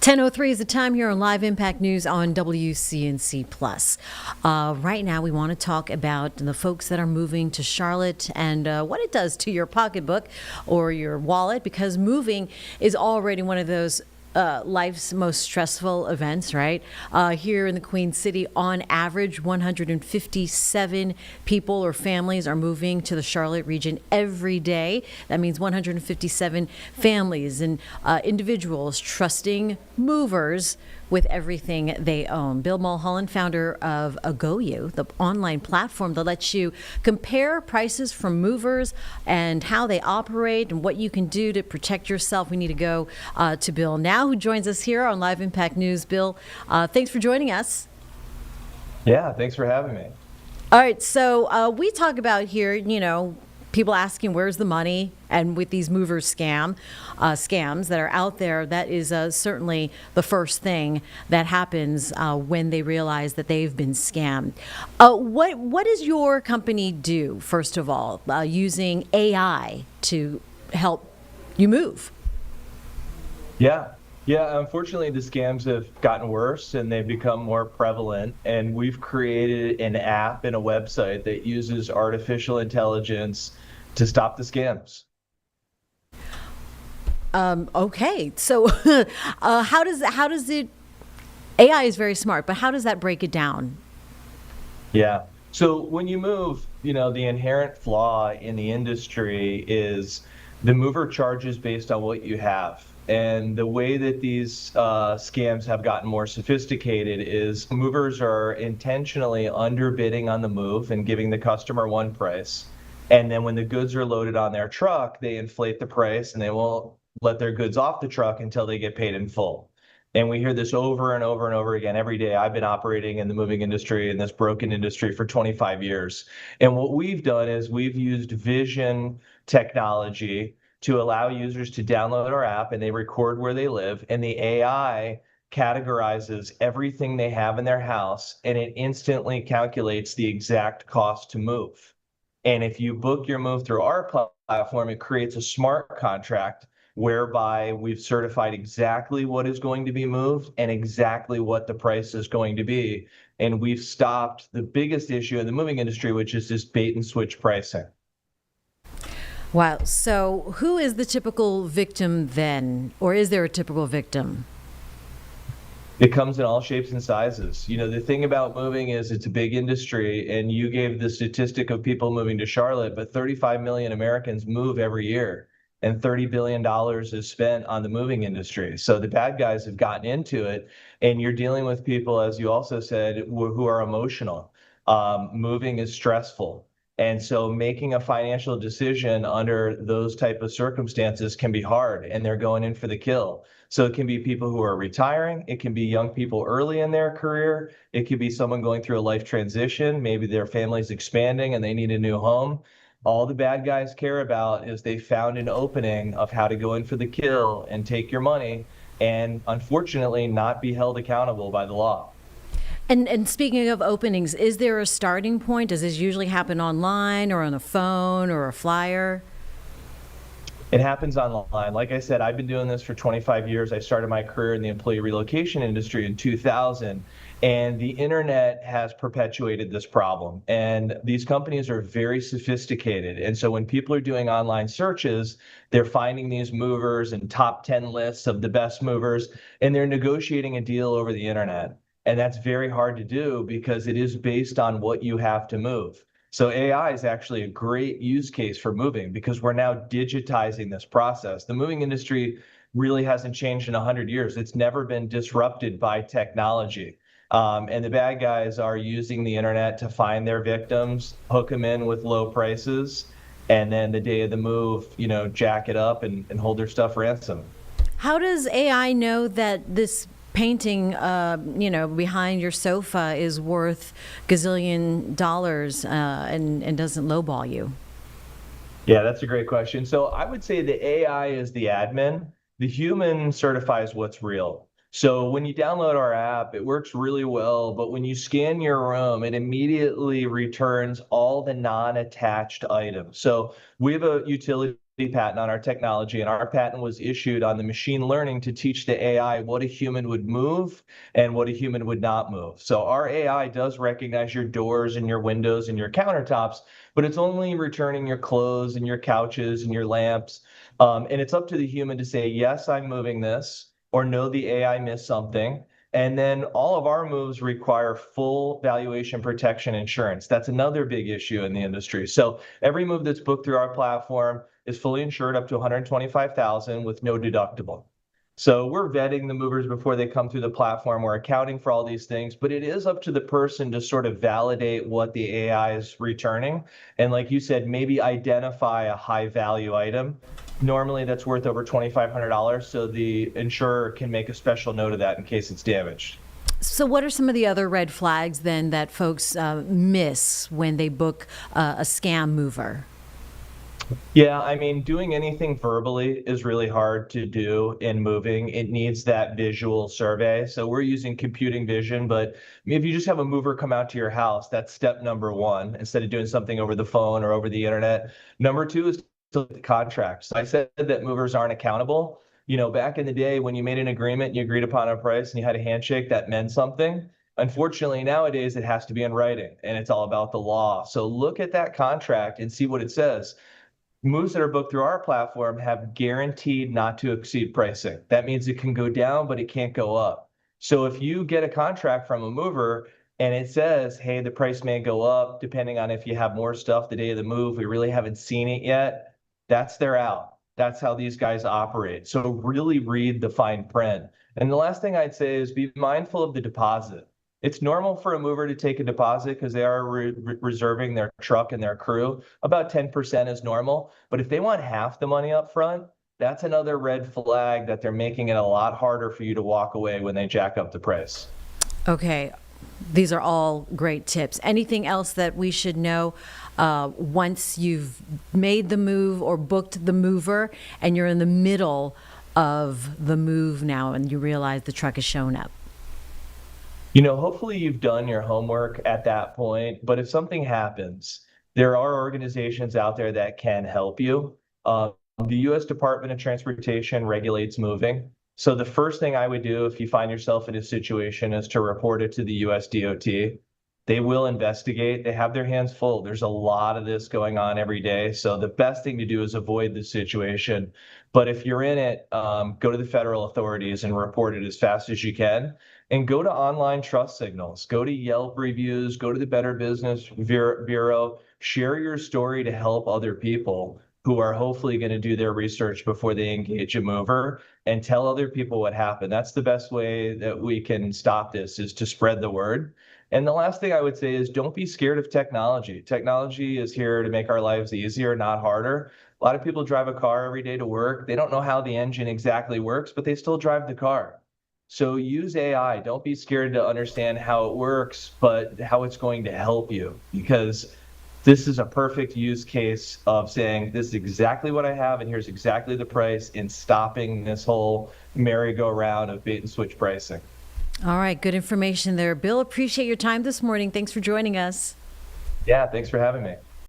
10:03 is the time here on Live Impact News on WCNC Plus. Right now, we want to talk about the folks that are moving to Charlotte and what it does to your pocketbook or your wallet, because moving is already one of those life's most stressful events, right? Here in the Queen City, on average, 157 people or families are moving to the Charlotte region every day. That means 157 families and individuals trusting movers with everything they own. Bill Mulholland, founder of Agoyu, the online platform that lets you compare prices from movers and how they operate and what you can do to protect yourself. We need to go to Bill now, who joins us here on Live Impact News. Bill, thanks for joining us. Yeah, thanks for having me. All right, so we talk about here, people asking where's the money, and with these mover scams that are out there, that is certainly the first thing that happens when they realize that they've been scammed. What does your company do, first of all, using AI to help you move? Yeah, unfortunately, the scams have gotten worse and they've become more prevalent. And we've created an app and a website that uses artificial intelligence to stop the scams. Okay, so how does it? AI is very smart, but how does that break it down? Yeah. So when you move, the inherent flaw in the industry is the mover charges based on what you have. And the way that these scams have gotten more sophisticated is movers are intentionally underbidding on the move and giving the customer one price. And then when the goods are loaded on their truck, they inflate the price and they won't let their goods off the truck until they get paid in full. And we hear this over and over and over again every day. I've been operating in the moving industry, in this broken industry, for 25 years. And what we've done is we've used vision technology to allow users to download our app, and they record where they live, and the AI categorizes everything they have in their house, and it instantly calculates the exact cost to move. And if you book your move through our platform, it creates a smart contract whereby we've certified exactly what is going to be moved and exactly what the price is going to be. And we've stopped the biggest issue in the moving industry, which is this bait and switch pricing. Wow. So who is the typical victim then? Or is there a typical victim? It comes in all shapes and sizes. The thing about moving is it's a big industry, and you gave the statistic of people moving to Charlotte, but 35 million Americans move every year, and $30 billion is spent on the moving industry. So the bad guys have gotten into it, and you're dealing with people, as you also said, who are emotional. Moving is stressful. And so making a financial decision under those type of circumstances can be hard, and they're going in for the kill. So it can be people who are retiring. It can be young people early in their career. It could be someone going through a life transition. Maybe their family's expanding and they need a new home. All the bad guys care about is they found an opening of how to go in for the kill and take your money and unfortunately not be held accountable by the law. And speaking of openings, is there a starting point? Does this usually happen online or on a phone or a flyer? It happens online. Like I said, I've been doing this for 25 years. I started my career in the employee relocation industry in 2000, and the internet has perpetuated this problem. And these companies are very sophisticated. And so when people are doing online searches, they're finding these movers and top 10 lists of the best movers, and they're negotiating a deal over the internet. And that's very hard to do because it is based on what you have to move. So AI is actually a great use case for moving because we're now digitizing this process. The moving industry really hasn't changed in 100 years. It's never been disrupted by technology. And the bad guys are using the internet to find their victims, hook them in with low prices, and then the day of the move, jack it up and hold their stuff ransom. How does AI know that this painting, behind your sofa is worth gazillion dollars and doesn't lowball you? Yeah, that's a great question. So I would say the AI is the admin. The human certifies what's real. So when you download our app, it works really well, but when you scan your room, it immediately returns all the non-attached items. So we have a utility patent on our technology, and our patent was issued on the machine learning to teach the AI what a human would move and what a human would not move. So our AI does recognize your doors and your windows and your countertops, but it's only returning your clothes and your couches and your lamps. And it's up to the human to say, yes, I'm moving this, or no, the AI missed something. And then all of our moves require full valuation protection insurance. That's another big issue in the industry. So every move that's booked through our platform is fully insured up to 125,000 with no deductible. So we're vetting the movers before they come through the platform. We're accounting for all these things, but it is up to the person to sort of validate what the AI is returning. And like you said, maybe identify a high value item. Normally that's worth over $2,500, so the insurer can make a special note of that in case it's damaged. So, what are some of the other red flags then that folks miss when they book a scam mover? Yeah, I mean, doing anything verbally is really hard to do in moving. It needs that visual survey. So we're using computing vision, but if you just have a mover come out to your house, that's step number one, instead of doing something over the phone or over the internet. Number two is to look at the contract. So I said that movers aren't accountable. Back in the day when you made an agreement and you agreed upon a price and you had a handshake, that meant something. Unfortunately, nowadays it has to be in writing and it's all about the law. So look at that contract and see what it says. Moves that are booked through our platform have guaranteed not to exceed pricing. That means it can go down, but it can't go up. So if you get a contract from a mover and it says, hey, the price may go up depending on if you have more stuff the day of the move, we really haven't seen it yet, that's their out. That's how these guys operate. So really read the fine print. And the last thing I'd say is be mindful of the deposit. It's normal for a mover to take a deposit because they are reserving their truck and their crew. About 10% is normal. But if they want half the money up front, that's another red flag that they're making it a lot harder for you to walk away when they jack up the price. Okay, these are all great tips. Anything else that we should know once you've made the move or booked the mover and you're in the middle of the move now and you realize the truck has shown up? Hopefully you've done your homework at that point, but if something happens, there are organizations out there that can help you. The U.S. Department of Transportation regulates moving. So the first thing I would do if you find yourself in a situation is to report it to the U.S. DOT. They will investigate. They have their hands full. There's a lot of this going on every day. So the best thing to do is avoid the situation. But if you're in it, go to the federal authorities and report it as fast as you can. And go to online trust signals, go to Yelp reviews, go to the Better Business Bureau, share your story to help other people who are hopefully going to do their research before they engage a mover, and tell other people what happened. That's the best way that we can stop this, is to spread the word. And the last thing I would say is don't be scared of technology. Technology is here to make our lives easier, not harder. A lot of people drive a car every day to work. They don't know how the engine exactly works, but they still drive the car. So use AI. Don't be scared to understand how it works, but how it's going to help you, because this is a perfect use case of saying, this is exactly what I have, and here's exactly the price, in stopping this whole merry-go-round of bait and switch pricing. All right, good information there. Bill, appreciate your time this morning. Thanks for joining us. Yeah, thanks for having me.